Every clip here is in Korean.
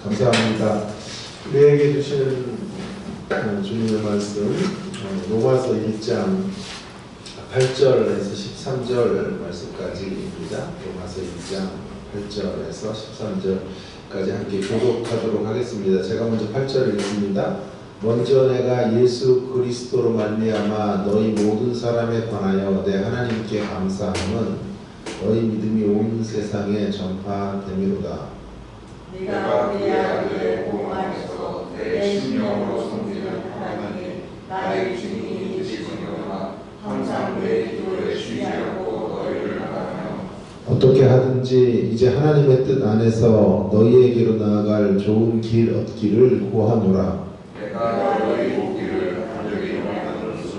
감사합니다. 우리에게 주시는 주님의 말씀 로마서 1장 8절에서 13절 말씀까지입니다. 로마서 1장 8절에서 13절까지 함께 교독하도록 하겠습니다. 제가 먼저 8절을 읽습니다. 먼저 내가 예수 그리스도로 말미암아 너희 모든 사람에 관하여 내 하나님께 감사함은 너희 믿음이 온 세상에 전파됨이로다. 내가 내 아들의 몸 안에서 내 심령으로 섬기는 하나님이 나의 주님이 되시니라. 항상 내 기도에 쉬지 않고 너희를 바라며 어떻게 하든지 이제 하나님의 뜻 안에서 너희에게로 나아갈 좋은 길 얻기를 구하노라. 내가 너희 복기를 간절히 원하는 것은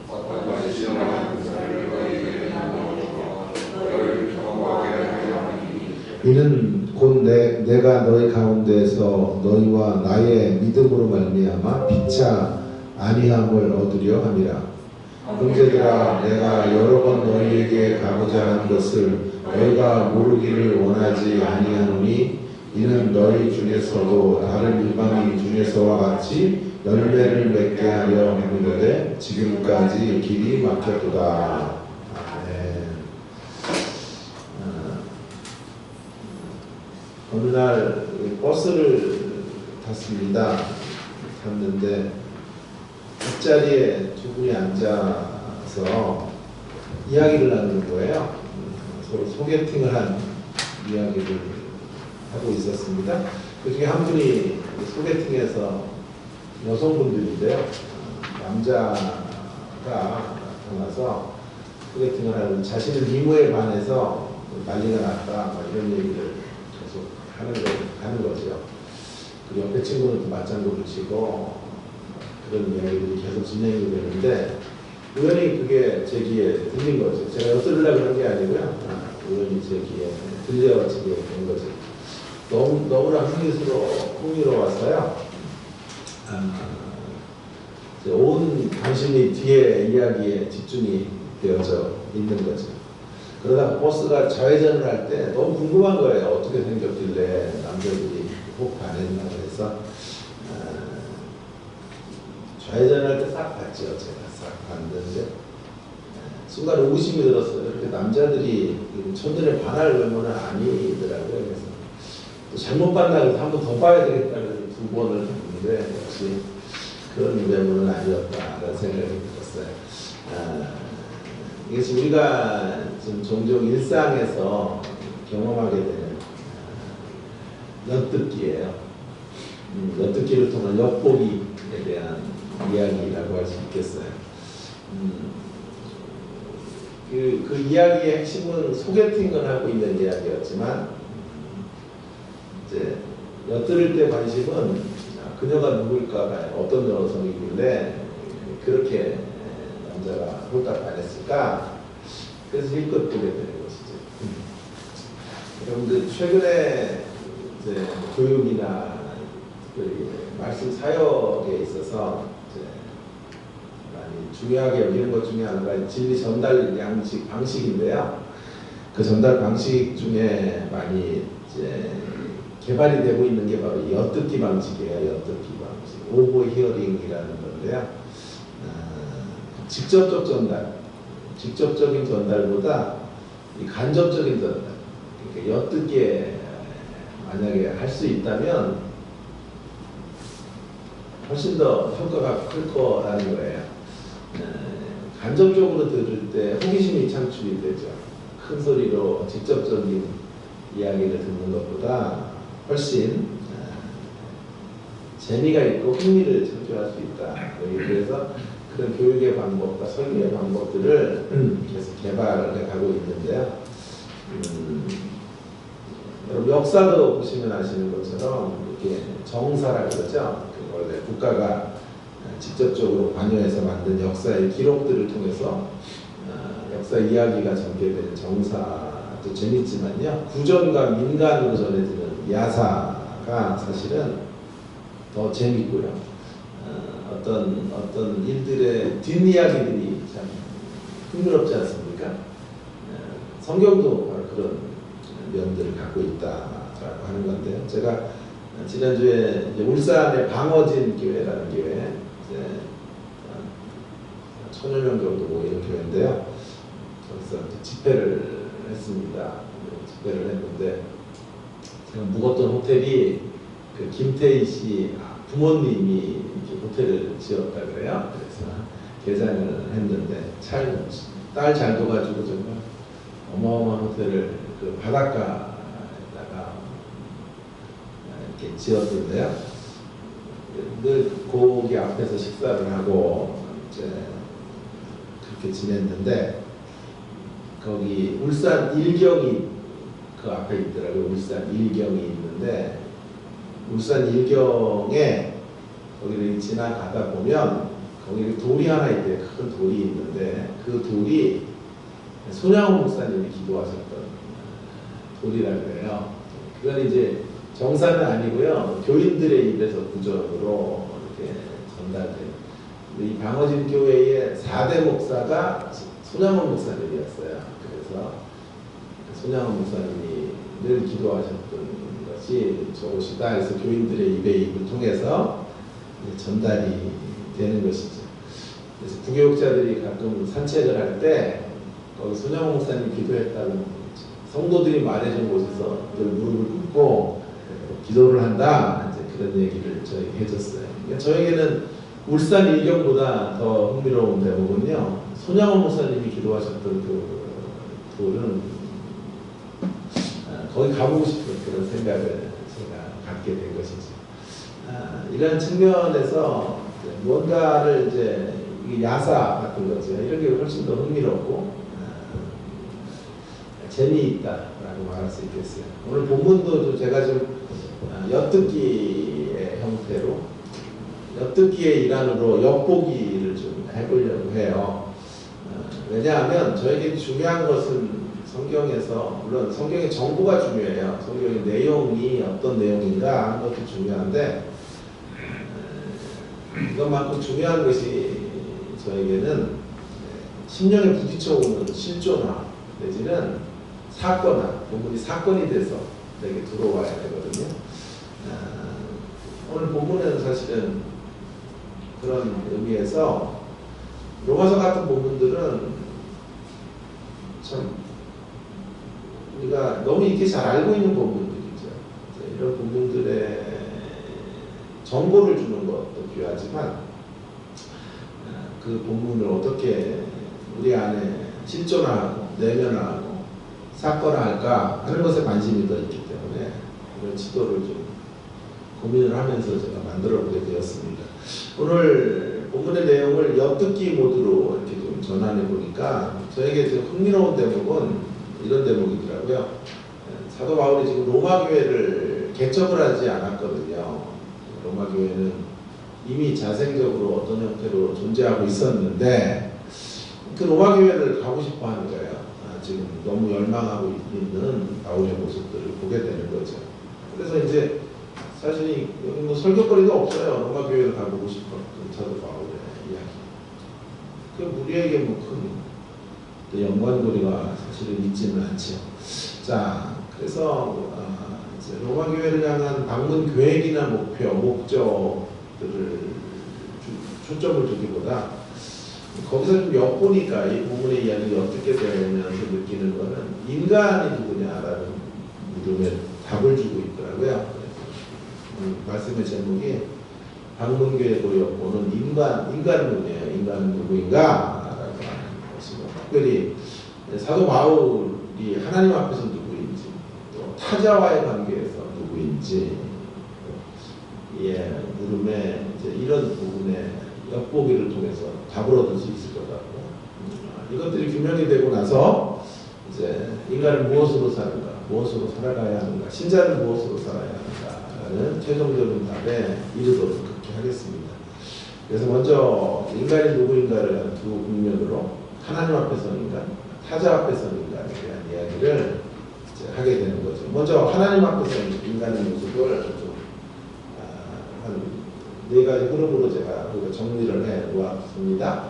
어떤 신령한 은사를 너희에게 나누어 너희를 경고하게 하려 하니 이는 곧 내가 너희 가운데서 너희와 나의 믿음으로 말미암아 피차 아니함을 얻으려 함이라. 형제들아, 내가 여러 번 너희에게 가고자 한 것을 너희가 모르기를 원하지 아니하노니 이는 너희 중에서도 다른 일반인 중에서와 같이 열매를 맺게 하려 함이로되 지금까지 길이 막혔도다. 아멘. 어느 날 버스를 탔는데 뒷자리에 두 분이 앉아서 이야기를 나누는 거예요. 서로 소개팅을 한 이야기를 하고 있었습니다. 그 중에 한 분이 소개팅에서 여성분들인데요. 남자가 나타나서 소개팅을 하는 자신의 미모에 반해서 난리가 났다 이런 얘기를 계속 하는 거죠. 그 옆에 친구는 또 맞장구를 치고 그런 이야기들이 계속 진행이 되는데 우연히 그게 제 귀에 들린 거죠. 제가 엿들으려고 그런 게 아니고요. 우연히 제 귀에 들려가지고 된 거죠. 너무나 흥미로웠어요. 온 관심이 뒤에 이야기에 집중이 되어져 있는 거죠. 그러다 버스가 좌회전을 할 때 너무 궁금한 거예요. 어떻게 생겼길래 남자들이 혹 반했나 그래서 좌회전할 때 싹 봤죠. 제가 싹 봤는데 순간 의구심이 들었어요. 이렇게 남자들이 첫눈에 반할 외모는 아니더라고요. 그래서 또 잘못 봤나 그래서 한 번 더 봐야 되겠다는 두 번을 봤는데 역시 그런 외모는 아니었다라는 생각이 들었어요. 이것이 우리가 좀 종종 일상에서 경험하게 되는 엿듣기예요. 엿듣기를 통한 엿보기에 대한 이야기라고 할 수 있겠어요. 그 이야기의 핵심은 소개팅을 하고 있는 이야기였지만 이제 엿들을 때 관심은 그녀가 누굴까, 어떤 여성이길래 그렇게 남자가 홀딱 반했을까. 그래서 힘껏 보게 되는 것이죠. 여러분들 최근에 이제 교육이나 말씀 사역에 있어서 많이 중요하게 여기는 것 중에 하나가 진리 전달 양식 방식인데요. 그 전달 방식 중에 많이 이제 개발이 되고 있는 게 바로 엿듣기 방식이에요. 엿듣기 방식. 오버 히어링이라는 건데요. 직접적인 전달보다 이 간접적인 전달. 그러니까 엿듣기에 만약에 할 수 있다면 훨씬 더 효과가 클 거라는 거예요. 간접적으로 들을 때 호기심이 창출이 되죠. 큰 소리로 직접적인 이야기를 듣는 것보다 훨씬 재미가 있고 흥미를 창출할 수 있다. 그래서 그런 교육의 방법과 설교의 방법들을 계속 개발해 가고 있는데요. 여러분 역사도 보시면 아시는 것처럼 이렇게 정사라 그러죠. 원래 국가가 직접적으로 관여해서 만든 역사의 기록들을 통해서 역사 이야기가 전개되는 정사도 재밌지만요. 구전과 민간으로 전해지는 야사가 사실은 더 재밌고요. 어떤 일들의 뒷이야기들이 참 흥미롭지 않습니까? 성경도 바로 그런 면들을 갖고 있다라고 있다라고 하는 건데요. 제가 지난주에 이제 울산의 방어진 교회라는 교회, 이제 1000여 명 정도 모이는 교회인데요. 거기서 집회를 했습니다. 집회를 했는데 제가 묵었던 호텔이 그 김태희 씨 부모님이 이렇게 호텔을 지었다 그래요. 그래서 개장을 했는데 딸 잘 둬가지고 정말 어마어마한 호텔을 그 바닷가에다가 이렇게 지었는데요. 늘 거기 앞에서 식사를 하고 이제 그렇게 지냈는데 거기 울산 일경이 그 앞에 있더라고요. 울산 일경이 있는데 울산 일경에 거기를 지나가다 보면 거기 돌이 하나 있대요. 큰 돌이 있는데 그 돌이 손양호 목사님이 기도하셨던 돌이라 그래요. 그건 이제 정사는 아니고요. 교인들의 입에서 구전으로 이렇게 전달돼요. 이 방어진 교회의 4대 목사가 손양호 목사님이었어요. 그래서 손양호 목사님이 늘 기도하셨던 것이 저곳이다 해서 교인들의 입의 입을 통해서 전달이 되는 것이죠. 그래서 부교육자들이 가끔 산책을 할 때 거기 손양호 목사님 기도했다는 성도들이 말해준 곳에서 늘 무릎을 꿇고 기도를 한다, 이제 그런 얘기를 저에게 해줬어요. 그러니까 저에게는 울산 일경보다 더 흥미로운 대목은요, 손양호 목사님이 기도하셨던 그 돌은 거기 가보고 싶은 그런 생각을 제가 갖게 된 것이죠. 이런 측면에서 뭔가를 이제 야사 같은 거죠. 이런 게 훨씬 더 흥미롭고 재미있다라고 말할 수 있겠어요. 오늘 본문도 제가 좀 엿듣기의 형태로 엿듣기의 일환으로 엿보기를 좀 해보려고 해요. 왜냐하면 저에게 중요한 것은 성경에서 물론 성경의 정보가 중요해요. 성경의 내용이 어떤 내용인가 하는 것도 중요한데 이것만큼 중요한 것이 저에게는 심령에 부딪혀오는 실존화 내지는 사건화, 본문이 사건이 돼서 내게 들어와야 되거든요. 오늘 본문에는 사실은 그런 의미에서 로마서 같은 본문들은 참 우리가 너무 이렇게 잘 알고 있는 본문들이죠. 이런 본문들의 정보를 주는 것도 필요하지만 그 본문을 어떻게 우리 안에 실존화하고 내면화하고 사건화할까 하는 것에 관심이 더 있기 때문에 이런 지도를 좀 고민을 하면서 제가 만들어 보게 되었습니다. 오늘 본문의 내용을 엿듣기 모드로 이렇게 좀 전환해 보니까 저에게 지금 흥미로운 대목은 이런 대목이더라고요. 사도 바울이 지금 로마 교회를 개척을 하지 않았거든요. 로마 교회는 이미 자생적으로 어떤 형태로 존재하고 있었는데 그 로마 교회를 가고 싶어 하는 거예요. 지금 너무 열망하고 있는 바울의 모습들을 보게 되는 거죠. 그래서 이제 사실 여기 뭐 설교거리도 없어요. 로마 교회를 가보고 싶었던 사도 바울의 이야기. 그 우리에게 뭐 큰 연관고리가 사실은 있지는 않죠. 자, 그래서 이제 로마 교회를 향한 방문 계획이나 목표, 목적들을 초점을 두기보다 거기서 좀 엿보니까 이 본문의 이야기를 어떻게 되면서 느끼는 거는 인간이 누구냐라는 물음에 답을 주고 있더라고요. 말씀의 제목이 방문계획으로 엿보는 인간은 누구예요? 인간은 누구인가? 라고 하는 것이고 특별히 사도 바울이 하나님 앞에서 누구인지 또 타자와의 관계에서 누구인지 물음에 이제 이런 부분에 엿보기를 통해서 답을 얻을 수 있을 것 같고 이것들이 규명이 되고 나서 이제 인간은 무엇으로 사는가, 무엇으로 살아가야 하는가, 신자는 무엇으로 살아야 하는가라는 최종적인 답에 이르도록 그렇게 하겠습니다. 그래서 먼저 인간이 누구인가를 두 국면으로 하나님 앞에 선 인간, 타자 앞에 선 인간에 대한 이야기를 이제 하게 되는 거죠. 먼저 하나님 앞에 선 인간의 모습을 좀 한 네 가지 흐름으로 제가 정리를 해 놓았습니다.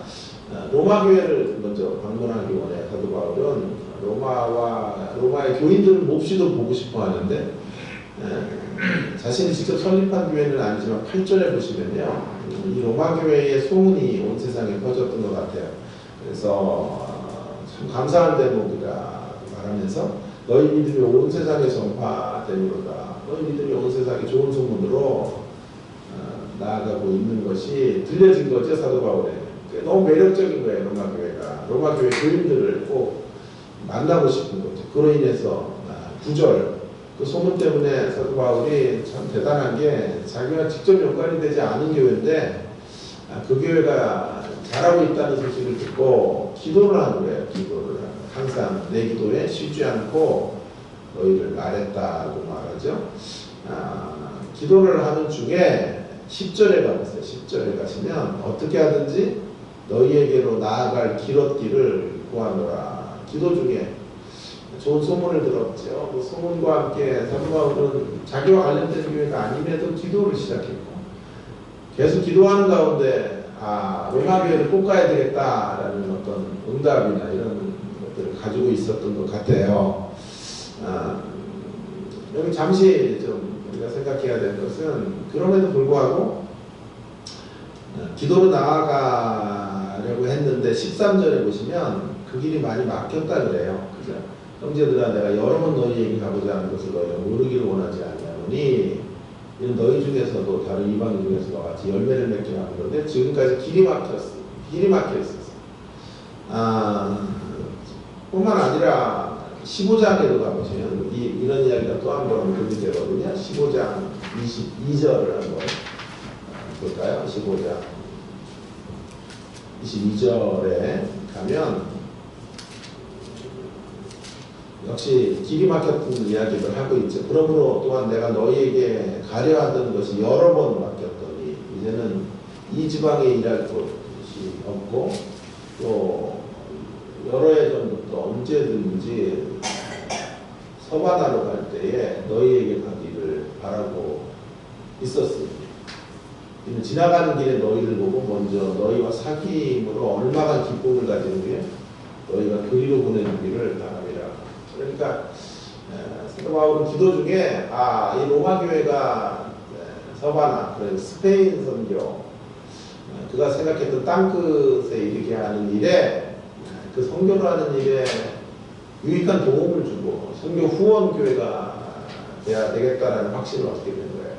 로마 교회를 먼저 방문하기 원해 사도 바울은 로마의 교인들을 몹시도 보고 싶어 하는데 자신이 직접 설립한 교회는 아니지만 8절에 보시면요, 이 로마 교회의 소문이 온 세상에 퍼졌던 것 같아요. 그래서 참 감사한 대목이라 말하면서 너희 믿음이 온 세상에 전파되리로다. 너희 믿음이 온 세상에 좋은 소문으로 나아가고 있는 것이 들려진 거죠, 사도 바울에. 너무 매력적인 거예요, 로마 교회가. 로마 교회 교인들을 꼭 만나고 싶은 거죠. 그로 인해서 9절, 그 소문 때문에 사도 바울이 참 대단한 게 자기가 직접 연관이 되지 않은 교회인데 그 교회가 잘하고 있다는 소식을 듣고 기도를 하는 거예요. 기도를 항상 내 기도에 쉬지 않고 너희를 말했다고 말하죠. 기도를 하는 중에 10절에 가보세요. 10절에 가시면 어떻게 하든지 너희에게로 나아갈 길 얻기를 구하노라. 기도 중에 좋은 소문을 들었죠. 그 소문과 함께 사도 바울은 자기와 관련된 교회가 아님에도 기도를 시작했고 계속 기도하는 가운데 로마 교회를 꼭 가야 되겠다라는 어떤 응답이나 이런 것들을 가지고 있었던 것 같아요. 여기 잠시 좀 우리가 생각해야 될 것은 그럼에도 불구하고 기도로 나아가려고 했는데 13절에 보시면 그 길이 많이 막혔다 그래요. 그죠? 형제들아 내가 여러 번 너희에게 가고자 하는 것을 너희가 모르기를 원하지 아니하노니 이는 너희 중에서도 다른 이방인 중에서와 같이 열매를 맺게 하는 건데 지금까지 길이 막혔어. 길이 막혀 있었어. 뿐만 아니라 15장에도 가보시면 이런 이야기가 또 한 번 들리되거든요. 15장 22절을 한번 볼까요? 15장 22절에 가면 역시 길이 막혔던 이야기를 하고 있죠. 그러므로 또한 내가 너희에게 가려 하던 것이 여러 번 막혔더니 이제는 이 지방에 일할 곳이 없고 또 여러 해 전부터 언제든지 서바나로 갈 때에 너희에게 가기를 바라고 있었습니다. 지나가는 길에 너희를 보고 먼저 너희와 사귐으로 얼마나 기쁨을 가진 후에 너희가 그리로 보내주기를 바랍니다. 그러니까 사도 바울은 기도 중에 이 로마 교회가 서바나, 스페인 선교, 그가 생각했던 땅끝에 이르게 하는 일에 그 선교를 하는 일에 유익한 도움을 주고 선교 후원 교회가 돼야 되겠다라는 확신을 얻게 된 거예요.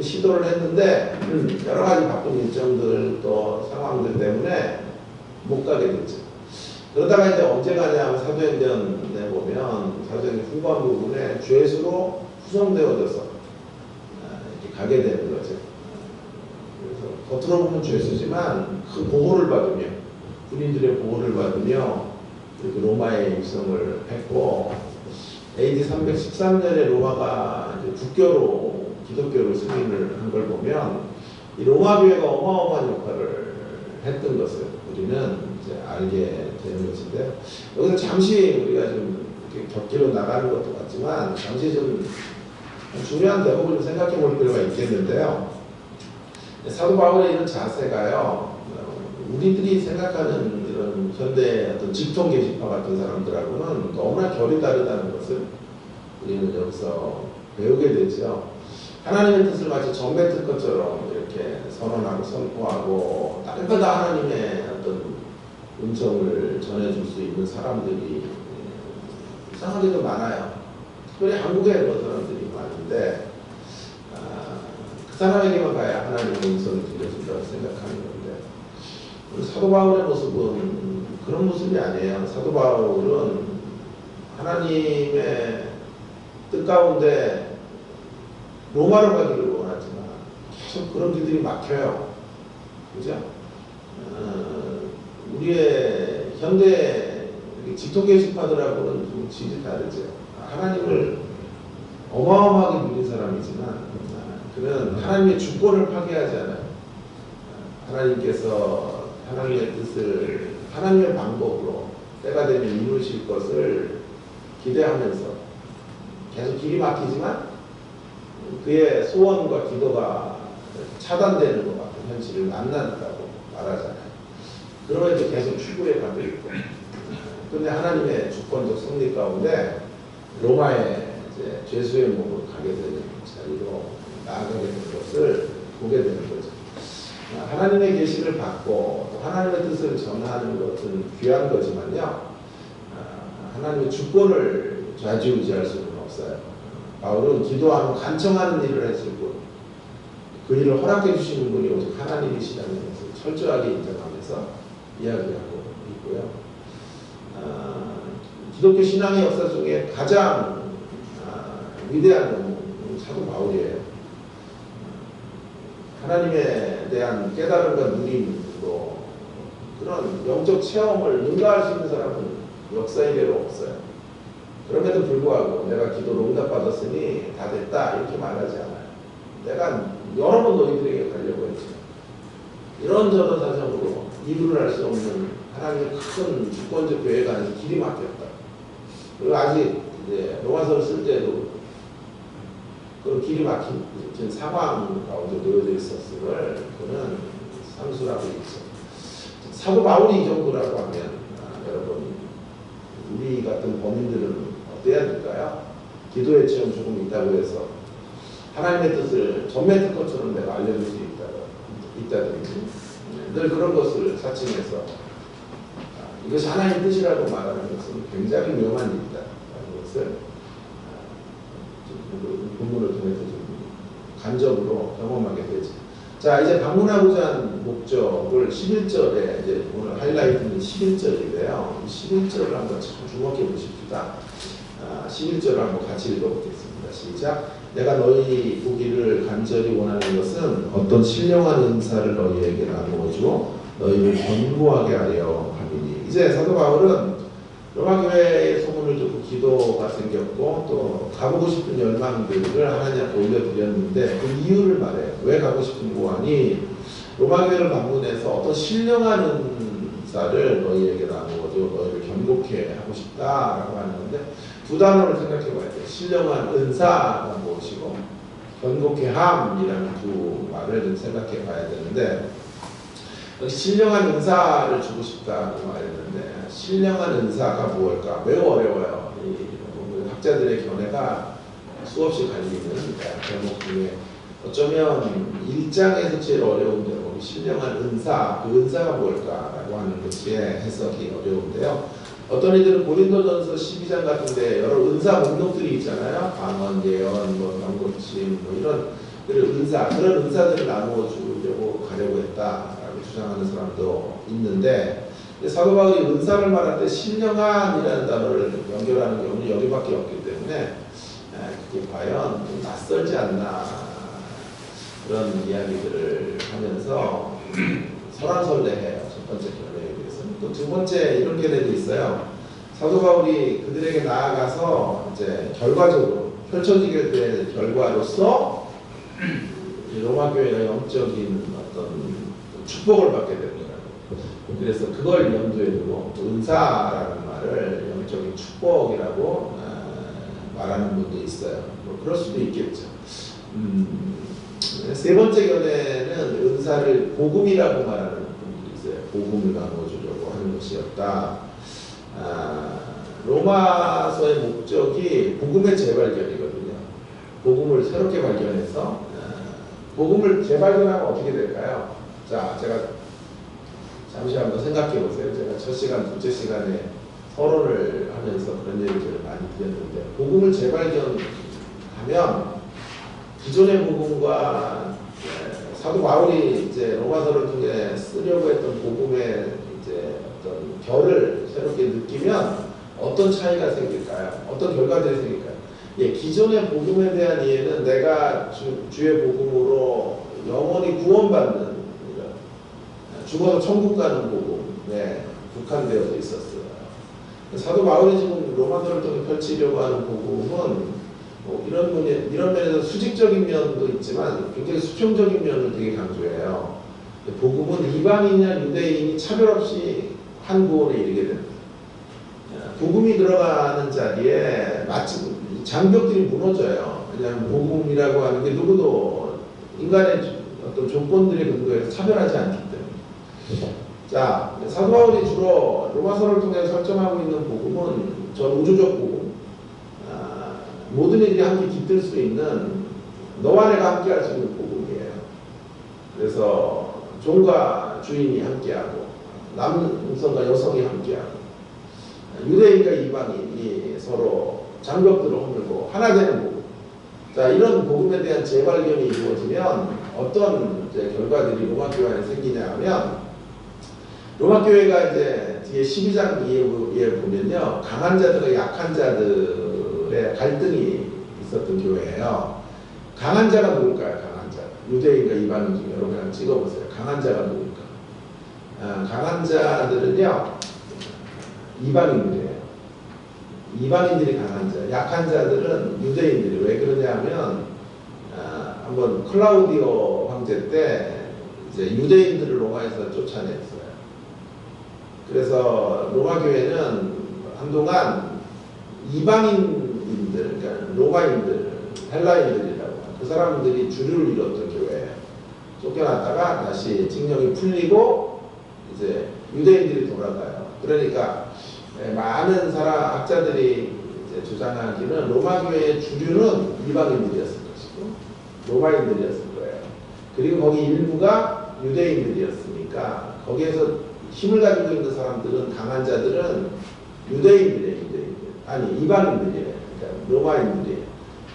시도를 했는데 여러 가지 바쁜 일정들 또 상황들 때문에 못 가게 됐죠. 그러다가 이제 언제 가냐 사도행전에 보면 사도행전 후반 부분에 죄수로 후송되어져서 이렇게 가게 되는 거죠. 그래서 겉으로 보면 죄수지만 그 보호를 받으며 군인들의 보호를 받으며 이렇게 로마에 입성을 했고 AD 313년에 로마가 이제 국교로 기독교를 승인을 한 걸 보면 이 로마 교회가 어마어마한 역할을 했던 것을 우리는 이제 알게 되는 것인데 여기서 잠시 우리가 좀 이렇게 격기로 나가는 것도 같지만 잠시 좀 중요한 대목을 좀 생각해 볼 필요가 있겠는데요. 사도 바울의 이런 자세가요, 우리들이 생각하는 이런 현대 어떤 직통 계시파 같은 사람들하고는 너무나 결이 다르다는 것을 우리는 여기서 배우게 되죠. 하나님의 뜻을 마치 정뱉을 것처럼 이렇게 선언하고 선포하고 따끈따끈 하나님의 어떤 음성을 전해줄 수 있는 사람들이 이상하게도 많아요. 특별히 한국에 그런 사람들이 많은데 그 사람에게만 가야 하나님의 음성을 들려준다고 생각하는 건데 사도 바울의 모습은 그런 모습이 아니에요. 사도 바울은 하나님의 뜻 가운데 로마로 가기를 원하지만 계속 그런 길들이 막혀요. 그죠? 우리의 현대 직통계시파들하고는 좀 질이 다르죠. 하나님을 어마어마하게 누린 사람이지만 그는 하나님의 주권을 파괴하지 않아요. 하나님께서 하나님의 뜻을 하나님의 방법으로 때가 되면 이루실 것을 기대하면서 계속 길이 막히지만 그의 소원과 기도가 차단되는 것 같은 현실을 만난다고 말하잖아요. 그럼에도 계속 추구해 가고 있고 그런데 하나님의 주권적 승리 가운데 로마에 이제 죄수의 몸으로 가게 되는 자리로 나아가게 된 것을 보게 되는 거죠. 하나님의 계시를 받고 또 하나님의 뜻을 전하는 것은 귀한 거지만요, 하나님의 주권을 좌지우지할 수는 없어요. 바울은 기도하며 간청하는 일을 했을 뿐, 그 일을 허락해 주시는 분이 오직 하나님이시라는 것을 철저하게 인정하면서 이야기하고 있고요. 기독교 신앙의 역사 중에 가장 위대한 영웅 사도 바울이에요. 하나님에 대한 깨달음과 누림으로 그런 영적 체험을 능가할 수 있는 사람은 역사 이래로 없어요. 그럼에도 불구하고 내가 기도로 응답받았으니 다 됐다 이렇게 말하지 않아요. 내가 여러 번 너희들에게 가려고 했지. 이런저런 사정으로 이루를 할 수 없는 하나님의 큰 주권적 계획 안에서 길이 막혔다. 그리고 아직 이제 로마서를 쓸 때도 그 길이 막힌 상황 가운데 놓여져 있었음을 그는 상수라고 있죠. 사도 바울이 이 정도라고 하면 여러분 우리 같은 범인들은 어때야 될까요? 기도의 체험 조금 있다고 해서 하나님의 뜻을 전매 특허처럼 내가 알려줄 수 있다든지 늘 그런 것을 사칭해서 이것이 하나님의 뜻이라고 말하는 것은 굉장히 위험한 일이다 라는 것을 본문을 통해서 좀 간접으로 경험하게 되죠. 자, 이제 방문하고자 한 목적을 11절에 이제 오늘 하이라이트는 11절인데요. 11절을 한번 주목해 보십시다. 11절을 한번 같이 읽어보겠습니다. 시작. 내가 너희 보기를 간절히 원하는 것은 어떤 신령한 은사를 너희에게 나누어주어 너희를 견고하게 하려 함이니. 이제 사도 바울은 로마 교회의 소문을 듣고 기도가 생겼고 또 가보고 싶은 열망들을 하나님 앞에 올려드렸는데 그 이유를 말해요. 왜 가고 싶은고 하니 로마 교회를 방문해서 어떤 신령한 은사를 너희에게 나누어줘 너희를 견고케 하고 싶다라고 하는 건데 두 단어를 생각해 봐야 돼요. 신령한 은사가 무엇이고 견고케 함이라는 두 말을 좀 생각해 봐야 되는데 신령한 은사를 주고 싶다고 말했는데 신령한 은사가 무엇일까? 매우 어려워요. 이 학자들의 견해가 수없이 갈리는 대목 중에 어쩌면 1장에서 제일 어려운 대목이 신령한 은사, 그 은사가 뭘까라고 하는 것이 해석이 어려운데요. 어떤 이들은 고린도전서 12장 같은데 여러 은사 목록들이 있잖아요. 방언, 예언, 경고침, 이런 은사, 그런 은사들을 나누어 주려고 가려고 했다라고 주장하는 사람도 있는데 사도 바울이 은사를 말할 때 신령한이라는 단어를 연결하는 경우는 여기밖에 없기 때문에 그게 과연 좀 낯설지 않나 그런 이야기들을 하면서 설왕설래해요. 첫 번째 견해에 대해서. 또 두 번째 이런 견해도 있어요. 사도 바울이 그들에게 나아가서 이제 결과적으로 펼쳐지게 될 결과로서 로마 교회가 영적인 어떤 축복을 받게 되는 거예요. 그래서 그걸 염두에 두고 은사라는 말을 영적인 축복이라고 말하는 분도 있어요. 뭐 그럴 수도 있겠죠. 세 번째 견해는 은사를 복음이라고 말하는 분도 있어요. 복음을 나눠주려고 하는 것이었다. 로마서의 목적이 복음의 재발견이거든요. 복음을 새롭게 발견해서 복음을 재발견하면 어떻게 될까요? 자, 제가 잠시 한번 생각해 보세요. 제가 첫 시간, 둘째 시간에 서론을 하면서 그런 얘기를 많이 드렸는데 복음을 재발견하면 기존의 복음과 사도 바울이 이제 로마서를 통해 쓰려고 했던 복음의 이제 어떤 결을 새롭게 느끼면 어떤 차이가 생길까요? 어떤 결과들이 생길까요? 예, 기존의 복음에 대한 이해는 내가 주의 복음으로 영원히 구원받는 죽어서 천국 가는 복음에 국한되어져 있었어요. 사도 바울이 지금 로마서를 통해 펼치려고 하는 복음은 뭐 이런 면에서 수직적인 면도 있지만 굉장히 수평적인 면을 되게 강조해요. 복음은 이방인이나 유대인이 차별 없이 한 구원에 이르게 됩니다. 복음이 들어가는 자리에 마치 장벽들이 무너져요. 왜냐하면 복음이라고 하는 게 누구도 인간의 어떤 조건들에 근거해서 차별하지 않기 때문에. 자, 사도 바울이 주로 로마서를 통해 설정하고 있는 복음은 전 우주적 복음, 모든 일이 함께 깃들 수 있는 너와 내가 함께 할 수 있는 복음이에요. 그래서 종과 주인이 함께하고 남성과 여성이 함께하고 유대인과 이방인이 서로 장벽들을 허물고 하나 되는 복음. 자, 이런 복음에 대한 재발견이 이루어지면 어떤 결과들이 로마교회 안에 생기냐 하면, 로마교회가 이제 뒤에 12장 이에 보면요, 강한 자들과 약한 자들의 갈등이 있었던 교회예요. 강한 자가 누굴까요? 강한 자. 유대인과 이방인 중에 여러분 한번 찍어보세요. 강한 자가 누굴까? 강한 자들은요, 이방인들이에요. 이방인들이 강한 자. 약한 자들은 유대인들이. 왜 그러냐 하면, 한번 클라우디오 황제 때 이제 유대인들을 로마에서 쫓아냈어요. 그래서 로마 교회는 한동안 이방인들, 그러니까 로마인들, 헬라인들이라고 그 사람들이 주류를 이뤘던 교회예요. 쫓겨났다가 다시 징령이 풀리고 이제 유대인들이 돌아가요. 그러니까 많은 학자들이 이제 주장하기는 로마 교회의 주류는 이방인들이었을 것이고 로마인들이었을 거예요. 그리고 거기 일부가 유대인들이었으니까 거기에서 힘을 가지고 있는 사람들은, 강한 자들은 유대인들이에요. 아니, 이방인들이에요. 그러니까 로마인들이에요.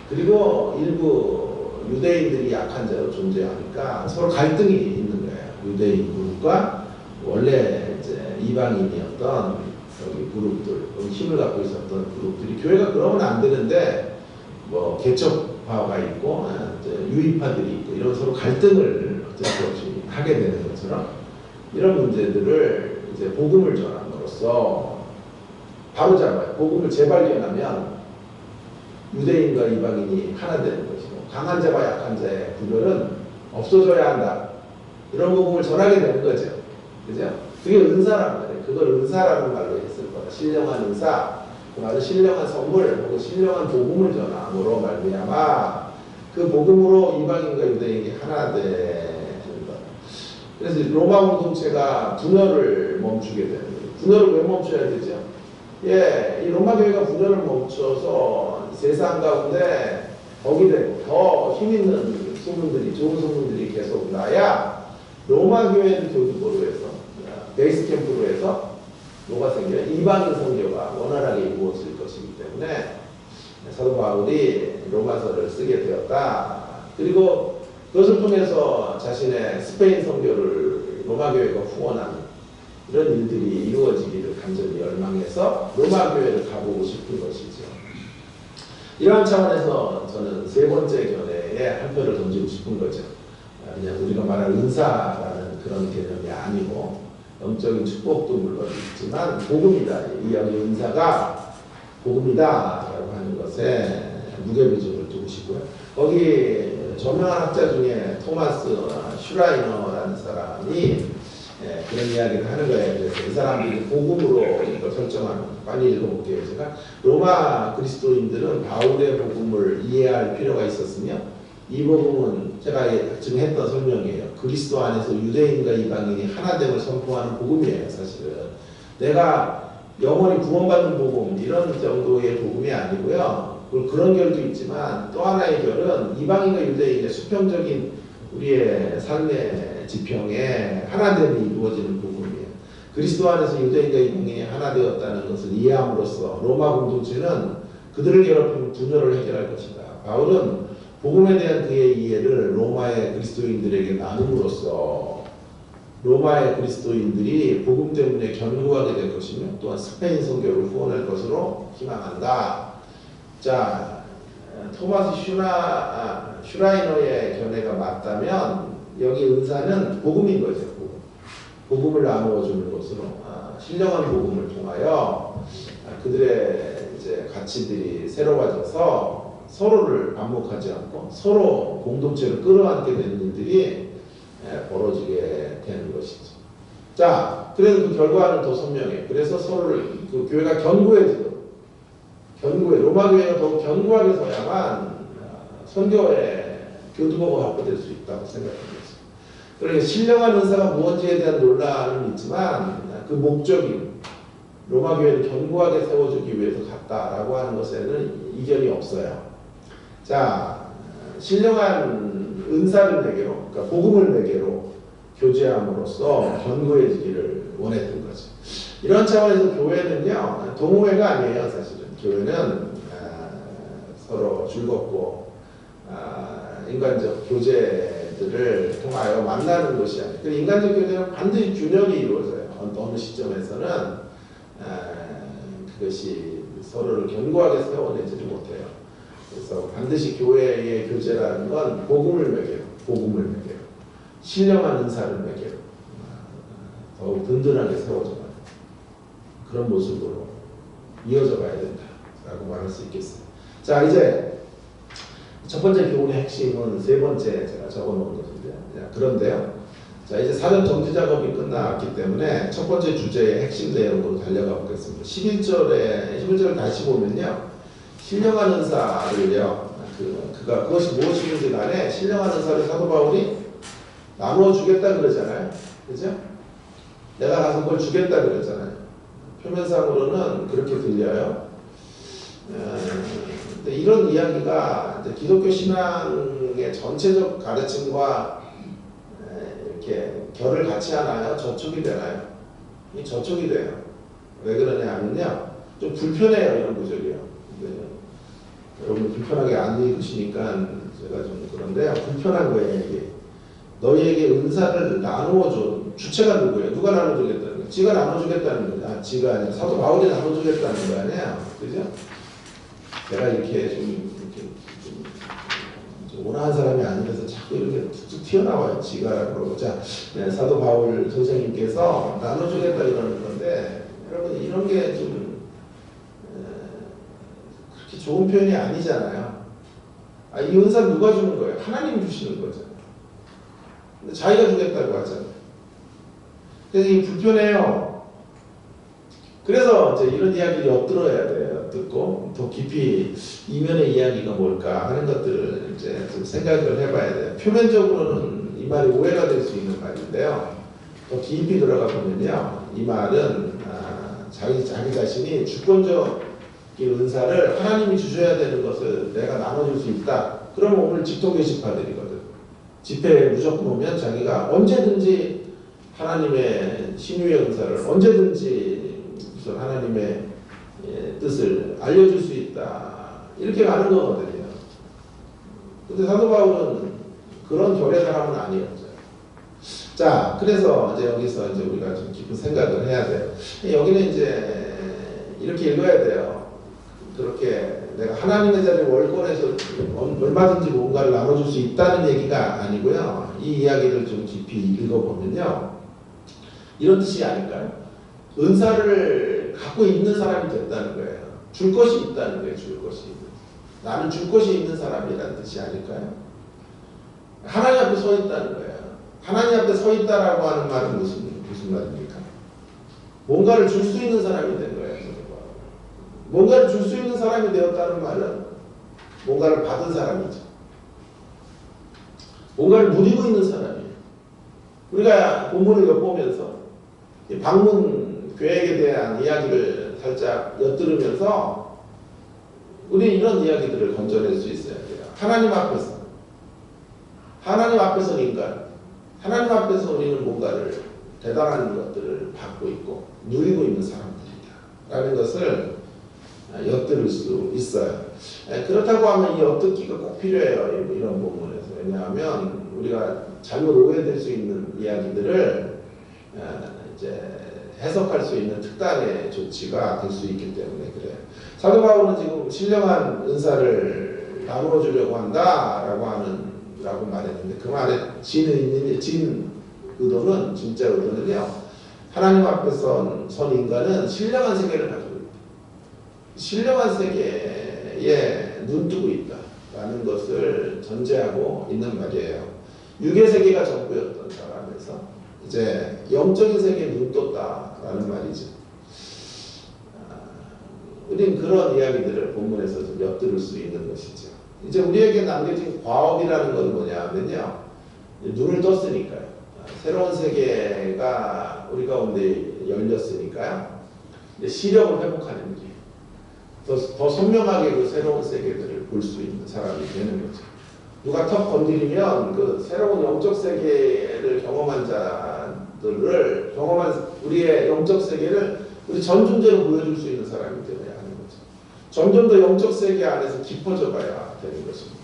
그리고 일부 유대인들이 약한 자로 존재하니까 서로 갈등이 있는 거예요. 유대인 그룹과 원래 이제 이방인이었던 여기 그룹들, 여기 힘을 갖고 있었던 그룹들이, 교회가 그러면 안 되는데 뭐 개척파가 있고 유입파들이 있고 이런 서로 갈등을 어쩔 수 없이 하게 되는 것처럼 이런 문제들을 이제 복음을 전함으로써 바로잡아요. 복음을 재발견하면 유대인과 이방인이 하나 되는 것이고, 강한 자와 약한 자의 구별은 없어져야 한다. 이런 복음을 전하게 되는 거죠. 그죠? 그게 은사란 말이에요. 그걸 은사라는 말로 했을 거다. 신령한 은사, 그 말은 신령한 선물, 혹은 신령한 복음을 전함으로 말미암아 그 복음으로 이방인과 유대인이 하나 되는 것. 그래서 로마 공동체가 분열을 멈추게 되는 거예요. 분열을 왜 멈춰야 되죠? 이 로마 교회가 분열을 멈춰서 세상 가운데 덕이 되고 더 힘있는 소문들이, 좋은 소문들이 계속 나야 로마 교회를 교두보로 해서, 베이스 캠프로 해서 뭐가 생겨요? 이방인 선교가 원활하게 이루어질 것이기 때문에 사도 바울이 로마서를 쓰게 되었다. 그리고 그것을 통해서 자신의 스페인 선교를 로마 교회가 후원하는 이런 일들이 이루어지기를 간절히 열망해서 로마 교회를 가보고 싶은 것이죠. 이러한 차원에서 저는 세 번째 견해에 한 표를 던지고 싶은 거죠. 그냥 우리가 말할 은사라는 그런 개념이 아니고 영적인 축복도 물론 있지만 복음이다. 이 여기 은사가 복음이다라고 하는 것에 무게비중을 두고 싶고요. 거기 저명한 학자 중에 토마스 슈라이너라는 사람이 그런 이야기를 하는 거예요. 그래서 이 사람들이 복음으로 이걸 설정하는, 빨리 읽어볼게요. 제가 로마 그리스도인들은 바울의 복음을 이해할 필요가 있었으며, 이 복음은 제가 지금 했던 설명이에요. 그리스도 안에서 유대인과 이방인이 하나됨을 선포하는 복음이에요. 사실은 내가 영원히 구원받는 복음 이런 정도의 복음이 아니고요. 그런 결도 있지만 또 하나의 결은 이방인과 유대인의 수평적인 우리의 삶의 지평에 하나됨이 이루어지는 복음이에요. 그리스도 안에서 유대인과 이방인이 하나 되었다는 것을 이해함으로써 로마 공동체는 그들을 괴롭히는 분열을 해결할 것이다. 바울은 복음에 대한 그의 이해를 로마의 그리스도인들에게 나눔으로써 로마의 그리스도인들이 복음 때문에 견고하게 될 것이며 또한 스페인 선교를 후원할 것으로 희망한다. 자, 토마스 슈라이너의 견해가 맞다면 여기 은사는 복음인 거죠. 복음을 나누어 주는 것으로 신령한 복음을 통하여 그들의 이제 가치들이 새로워져서 서로를 반목하지 않고 서로 공동체를 끌어안게 되는 일들이 벌어지게 되는 것이죠. 자, 그래서 그 결과는 더 선명해요. 그래서 서로를 그 교회가 견고해지고 로마 교회가 더욱 견고하게 서야만 선교의 교두보가 확보될 수 있다고 생각합니다. 그러니까 신령한 은사가 무엇인지에 대한 논란은 있지만 그 목적이 로마 교회를 견고하게 세워주기 위해서 갔다라고 하는 것에는 이견이 없어요. 자, 신령한 은사를 매개로, 그러니까 복음을 매개로 교제함으로써 견고해지기를 원했던 거죠. 이런 차원에서 교회는요, 동호회가 아니에요, 사실은. 교회는 서로 즐겁고 인간적 교제들을 통하여 만나는 것이 아니에요. 그 인간적 교제는 반드시 균형이 이루어져요. 어느 시점에서는 그것이 서로를 견고하게 세워내지를 못해요. 그래서 반드시 교회의 교제라는 건 복음을 매개로 신령한 은사를 매개로 더욱 든든하게 세워져 가요. 그런 모습으로 이어져 가야 된다라고 말할 수 있겠어요. 자, 이제 첫 번째 교훈의 핵심은 세 번째 제가 적어놓은 것인데, 그런데요. 자, 이제 사전 정지 작업이 끝났기 때문에 첫 번째 주제의 핵심 내용으로 달려가 보겠습니다. 11절을 다시 보면요. 신령한 은사를요. 그것이 무엇이든지 간에 신령한 은사를 사도 바울이 나누어 주겠다 그러잖아요. 그죠? 내가 가서 그걸 주겠다 그러잖아요. 표면상으로는 그렇게 들려요. 근데 이런 이야기가 이제 기독교 신앙의 전체적 가르침과 이렇게 결을 같이 하나요? 저촉이 되나요? 이 저촉이 돼요. 왜 그러냐 하면요. 좀 불편해요. 이런 구절이요. 여러분 불편하게 안 읽으시니까 제가 좀 그런데요. 불편한 거예요. 이게. 너희에게 은사를 나누어줘. 주체가 누구예요? 누가 나눠주겠다는 거예요? 지가 나눠주겠다는 거예요. 지가 아니라 사도 바울이 나눠주겠다는 거 아니에요? 그죠? 제가 이렇게 좀 온화한 사람이 아니라서 자꾸 이렇게 툭툭 튀어나와요. 지가 그러고. 자, 사도 바울 선생님께서 나눠주겠다 이러는 건데, 여러분 이런 게 좀 그렇게 좋은 표현이 아니잖아요. 이 은사 누가 주는 거예요? 하나님이 주시는 거죠. 근데 자기가 주겠다고 하잖아요. 그래서 이게 불편해요. 그래서 이제 이런 이야기를 엿들어야 돼요. 듣고 더 깊이 이면의 이야기가 뭘까 하는 것들을 이제 좀 생각을 해봐야 돼요. 표면적으로는 이 말이 오해가 될 수 있는 말인데요. 더 깊이 들어가 보면요, 이 말은 자기 자신이 주권적인 은사를 하나님이 주셔야 되는 것을 내가 나눠줄 수 있다. 그러면 오늘 집토 게시파들이거든. 집회에 무조건 오면 자기가 언제든지 하나님의 신유의 은사를 언제든지 무슨 하나님의 뜻을 알려줄 수 있다. 이렇게 가는 거거든요. 근데 사도 바울은 그런 결의 사람은 아니었죠. 자, 그래서 이제 여기서 이제 우리가 좀 깊은 생각을 해야 돼요. 여기는 이제 이렇게 읽어야 돼요. 그렇게 내가 하나님의 자리를 월권에서 얼마든지 뭔가를 나눠줄 수 있다는 얘기가 아니고요. 이 이야기를 좀 깊이 읽어보면요. 이런 뜻이 아닐까요? 은사를 갖고 있는 사람이 됐다는 거예요. 줄 것이 있다는 거예요. 줄 것이. 나는 줄 것이 있는 사람이라는 뜻이 아닐까요? 하나님 앞에 서 있다는 거예요. 하나님 앞에 서 있다라고 하는 말은 무슨 말입니까? 뭔가를 줄 수 있는 사람이 된 거예요. 뭔가를 줄 수 있는 사람이 되었다는 말은 뭔가를 받은 사람이죠. 뭔가를 누리고 있는 사람이에요. 우리가 본문을 엿보면서 방문 계획에 대한 이야기를 살짝 엿들으면서 우리 이런 이야기들을 건져낼 수 있어야 돼요. 하나님 앞에서는 인간, 하나님 앞에서 우리는 뭔가를 대단한 것들을 받고 있고 누리고 있는 사람들이다 라는 것을 엿들을 수 있어요. 그렇다고 하면 이 엿듣기가 꼭 필요해요. 이런 부분에서. 왜냐하면 우리가 잘못 오해될 수 있는 이야기들을 이제 해석할 수 있는 특단의 조치가 될 수 있기 때문에 그래요. 사도 바울은 지금 신령한 은사를 나누어 주려고 한다라고 말했는데 그 말에 진 의도는 진짜 의도는요. 하나님 앞에 선 인간은 신령한 세계를 가지고 있다. 신령한 세계에 눈뜨고 있다라는 것을 전제하고 있는 말이에요. 육의 세계가 전부였던 사람에서 이제 영적인 세계에 눈 떴다라는 말이죠. 우리는 그런 이야기들을 본문에서 좀 엿들을 수 있는 것이죠. 이제 우리에게 남겨진 과업이라는 건 뭐냐면요. 눈을 떴으니까요. 새로운 세계가 우리 가운데 열렸으니까요. 이제 시력을 회복하는 길. 더 선명하게 그 새로운 세계들을 볼 수 있는 사람이 되는 거죠. 누가 턱 건드리면 그 새로운 영적 세계를 경험한 자들을 우리의 영적 세계를 우리 전존재로 보여줄 수 있는 사람이 되어야 하는 거죠. 점점 더 영적 세계 안에서 깊어져 가야 되는 것입니다.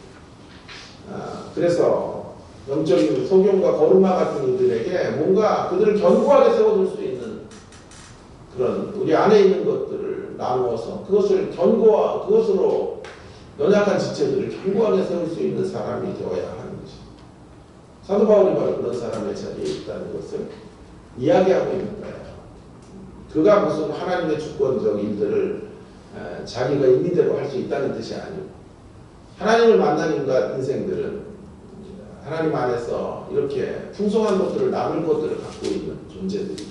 그래서 영적인 소경과 거룩마 같은 이들에게 뭔가 그들을 견고하게 세워줄 수 있는 그런 우리 안에 있는 것들을 나누어서 그것으로 연약한 지체들을 견고하게 세울 수 있는 사람이 되어야 하는 것입니다. 사도 바울이 바로 그런 사람의 자리에 있다는 것을 이야기하고 있는 거예요. 그가 무슨 하나님의 주권적 일들을 자기가 임의대로 할 수 있다는 뜻이 아니고 하나님을 만난 인생들은 하나님 안에서 이렇게 풍성한 것들을 나눌 것들을 갖고 있는 존재들이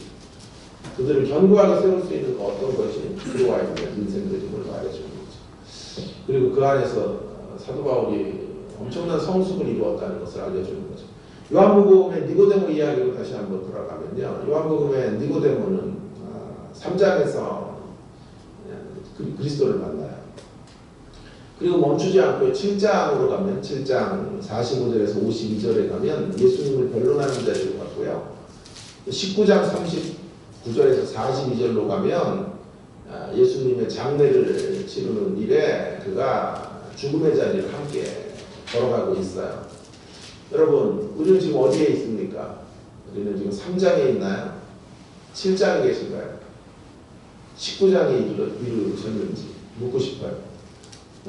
그들을 견고하게 세울 수 있는 어떤 것이 들어와 있는 인생들임을 말해주는 거죠. 그리고 그 안에서 사도 바울이 엄청난 성숙을 이루었다는 것을 알려주는 거죠. 요한복음의 니고데모 이야기로 다시 한번 돌아가면요. 요한복음의 니고데모는 3장에서 그리스도를 만나요. 그리고 멈추지 않고 7장으로 가면 7장 45절에서 52절에 가면 예수님을 변론하는 자리로 갔고요. 19장 39절에서 42절로 가면 예수님의 장례를 치르는 일에 그가 죽음의 자리를 함께 걸어가고 있어요. 여러분, 우리는 지금 어디에 있습니까? 우리는 지금 3장에 있나요? 7장에 계신가요? 19장에 이르셨는지 묻고 싶어요.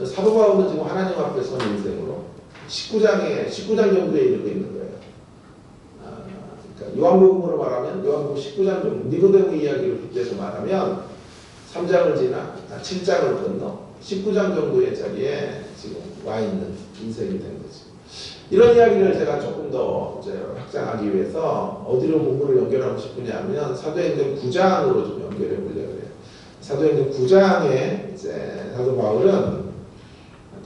사도 바울은 지금 하나님 앞에 선 인생으로 19장 정도에 이르고 있는 거예요. 그러니까 요한복음으로 말하면 요한복음 19장 정도, 니고데모 이야기를 빗대서 말하면 3장을 지나 7장을 건너 19장 정도의 자리에 지금 와 있는 인생이 된 거죠. 이런 이야기를 제가 조금 더 이제 확장하기 위해서 어디로 본문을 연결하고 싶으냐면 사도행전 9장으로 좀 연결해 보려고 해요. 사도행전 9장에 이제 사도 바울은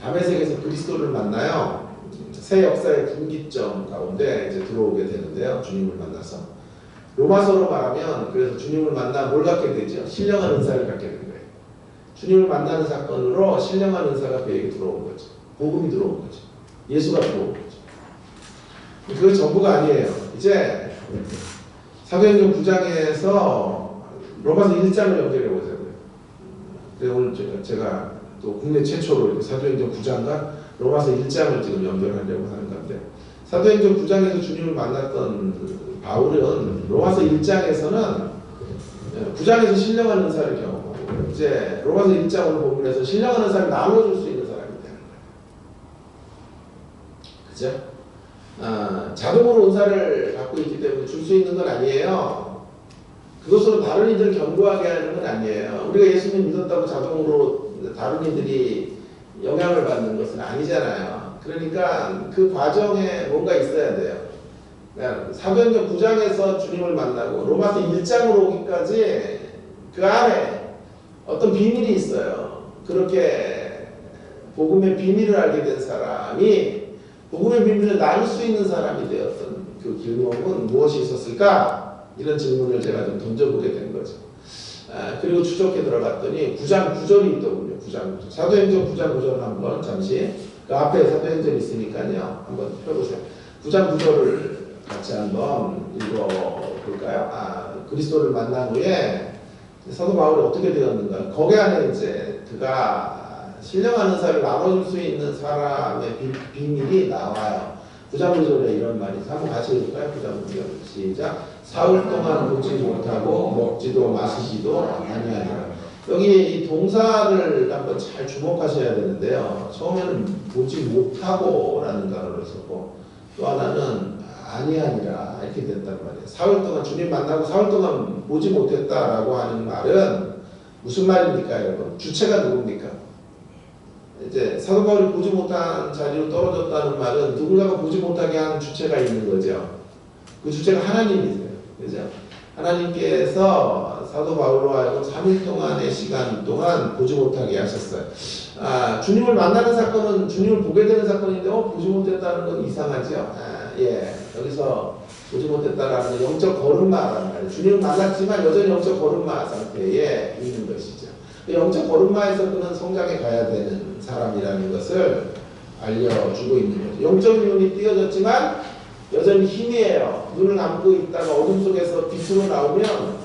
다메섹에서 그리스도를 만나요. 새 역사의 분기점 가운데 이제 들어오게 되는데요. 주님을 만나서 로마서로 말하면 그래서 주님을 만나 뭘 갖게 되죠? 신령한 은사를 갖게 된 거예요. 주님을 만나는 사건으로 신령한 은사가 그에게 들어온 거죠. 복음이 들어온 거죠. 예수가 들어온 거죠. 그거 전부가 아니에요. 이제 사도행전 9장에서 로마서 1장을 연결해 보자고요. 그래서 오늘 제가 또 국내 최초로 사도행전 9장과 로마서 1장을 지금 연결하려고 하는 건데 사도행전 9장에서 주님을 만났던 바울은 로마서 1장에서는 9장에서 신령한 은사를 경험하고 이제 로마서 1장 오늘 본문에서 신령한 은사를 나눠줄 수 있는 사람이 되는 거예요. 그죠? 자동으로 은사를 갖고 있기 때문에 줄 수 있는 건 아니에요. 그것으로 다른 이들을 견고하게 하는 건 아니에요. 우리가 예수님 믿었다고 자동으로 다른 이들이 영향을 받는 것은 아니잖아요. 그러니까 그 과정에 뭔가 있어야 돼요. 그러니까 사도행전 9장에서 주님을 만나고 로마서 1장으로 오기까지 그 안에 어떤 비밀이 있어요. 그렇게 복음의 비밀을 알게 된 사람이 복음의 비밀을 나눌 수 있는 사람이 되었던 그 길목은 무엇이 있었을까? 이런 질문을 제가 좀 던져보게 된 거죠. 그리고 추적해 들어갔더니 9장 9절이 있더군요. 9장 9절. 사도행전 9장 9절을 한번 잠시 그 앞에 사도행전이 있으니까요. 한번 펴보세요. 9장 9절을 같이 한번 읽어볼까요? 그리스도를 만난 후에 사도 바울이 어떻게 되었는가. 거기 안에 이제 그가 신령한 은사를 나눠줄 수 있는 사람의 비밀이 나와요. 9장 9절에 이런 말이 있어요. 한번 같이 읽을까요? 9장 9절 시작. 사흘 동안 보지 못하고 먹지도 마시지도 아니하니라. 여기 이 동사를 한번 잘 주목하셔야 되는데요. 처음에는 보지 못하고 라는 단어를 썼고 또 하나는 아니하니라 이렇게 됐단 말이에요. 사흘 동안 주님 만나고 사흘 동안 보지 못했다라고 하는 말은 무슨 말입니까 여러분? 주체가 누굽니까? 이제 사도 바울이 보지 못한 자리로 떨어졌다는 말은 누군가가 보지 못하게 하는 주체가 있는 거죠. 그 주체가 하나님이세요. 그죠? 하나님께서 사도 바울로 하여금 3일 동안의 시간 동안 보지 못하게 하셨어요. 주님을 만나는 사건은 주님을 보게 되는 사건인데 보지 못했다는 건 이상하죠. 여기서 보지 못했다라는 건 영적 거름마라는 말이에요. 주님을 만났지만 여전히 영적 거름마 상태에 있는 것이죠. 영적 거름마에서 그는 성장해 가야 되는 사람이라는 것을 알려주고 있는 거죠. 영적인 눈이 띄어졌지만 여전히 힘이에요. 눈을 감고 있다가 어둠 속에서 빛으로 나오면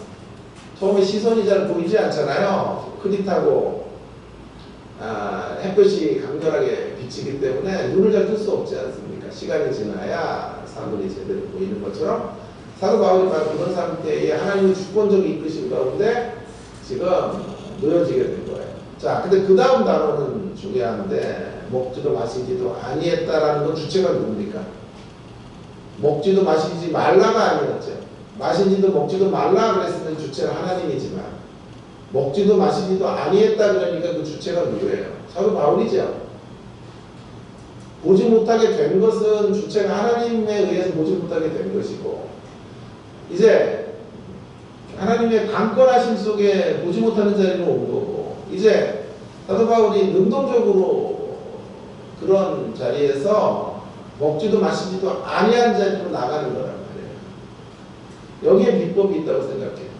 처음에 시선이 잘 보이지 않잖아요. 흐릿하고 햇볕이 강렬하게 비치기 때문에 눈을 잘 뜰 수 없지 않습니까? 시간이 지나야 사물이 제대로 보이는 것처럼 사도 바울이 바로 그런 상태에 하나님의 주권적인 이끄심 가운데 지금 놓여지게 된 거예요. 자, 근데 그 다음 단어는 중요한데 먹지도 마시지도 아니했다라는 건 주체가 누굽니까? 먹지도 마시지 말라가 아니었죠. 마시지도 먹지도 말라 그랬으면 주체가 하나님이지만 먹지도 마시지도 아니했다 그러니까 그 주체가 누구예요? 사도 바울이죠. 보지 못하게 된 것은 주체가 하나님에 의해서 보지 못하게 된 것이고 이제 하나님의 강권하심 속에 보지 못하는 자리로 온 거고 이제 사도 바울이 능동적으로 그런 자리에서 먹지도 마시지도 아니한 자리로 나가는 거란 말이에요. 여기에 비법이 있다고 생각해요.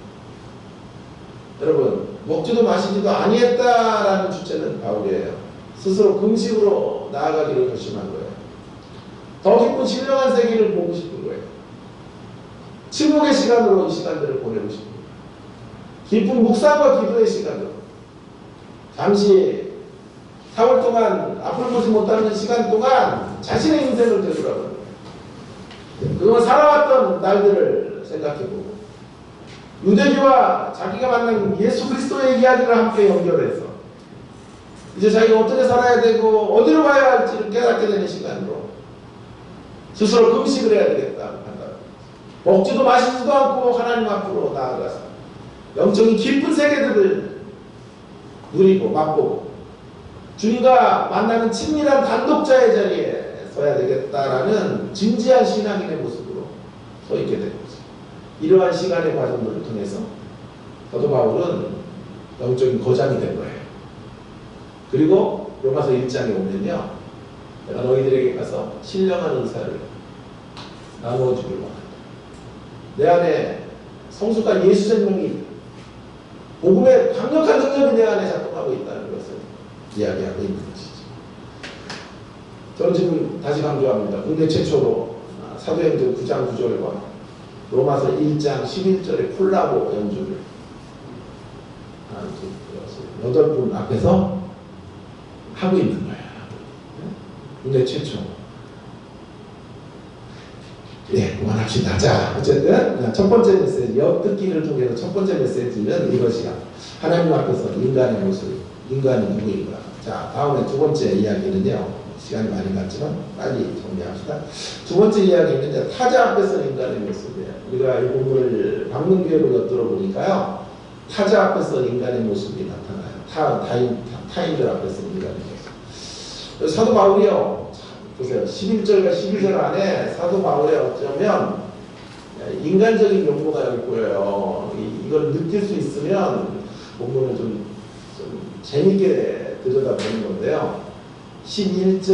여러분 먹지도 마시지도 아니했다라는 주체는 바울이에요. 스스로 금식으로 나아가기를 결심한 거예요. 더 깊은 신령한 세계를 보고 싶은 거예요. 침묵의 시간으로 이 시간들을 보내고 싶은 거예요. 깊은 묵상과 기도의 시간으로 잠시 4월 동안 앞을 보지 못하는 시간 동안 자신의 인생을 되돌아보는 거예요. 그동안 살아왔던 날들을 생각해보고 유대교와 자기가 만난 예수 그리스도의 이야기를 함께 연결해서 이제 자기가 어떻게 살아야 되고 어디로 가야 할지를 깨닫게 되는 시간으로 스스로 금식을 해야 되겠다 한다. 먹지도 마시지도 않고 하나님 앞으로 나아가서 영적인 깊은 세계들을 누리고 맛보고 주님과 만나는 친밀한 단독자의 자리에 서야 되겠다라는 진지한 신앙인의 모습으로 서 있게 된 거죠. 이러한 시간의 과정들을 통해서 사도 바울은 영적인 거장이 된 거예요. 그리고 로마서 1장에 오면요. 내가 너희들에게 가서 신령한 은사를 나누어 주길 원한다. 내 안에 성숙한 예수 생명이 있다. 복음의 강력한 능력이 내 안에 작동하고 있다는 것을 이야기하고 있는 것이죠. 저는 지금 다시 강조합니다. 국내 최초로 사도행전 9장 9절과 로마서 1장 11절의 콜라보 연주를 8분 앞에서 하고 있는 거예요. 국내 최초. 네, 그만합시다. 자, 어쨌든 첫 번째 메시지, 엿듣기를 통해서 첫 번째 메시지는 이것이야. 하나님 앞에서 인간의 모습, 인간이 누구인가. 자, 다음에 두 번째 이야기는요. 시간이 많이 갔지만 빨리 정리합시다. 두 번째 이야기는 이제 타자 앞에서 인간의 모습이에요. 우리가 이 본문을 방문교회로 엿들어 보니까요. 타자 앞에서 인간의 모습이 나타나요. 타인들 앞에서 인간의 모습. 사도 바울이요. 보세요. 11절과 12절 안에 사도 바울의 어쩌면 인간적인 용모가 여기 보여요. 이걸 느낄 수 있으면 본문을 좀 재밌게 들여다보는 건데요. 11절에서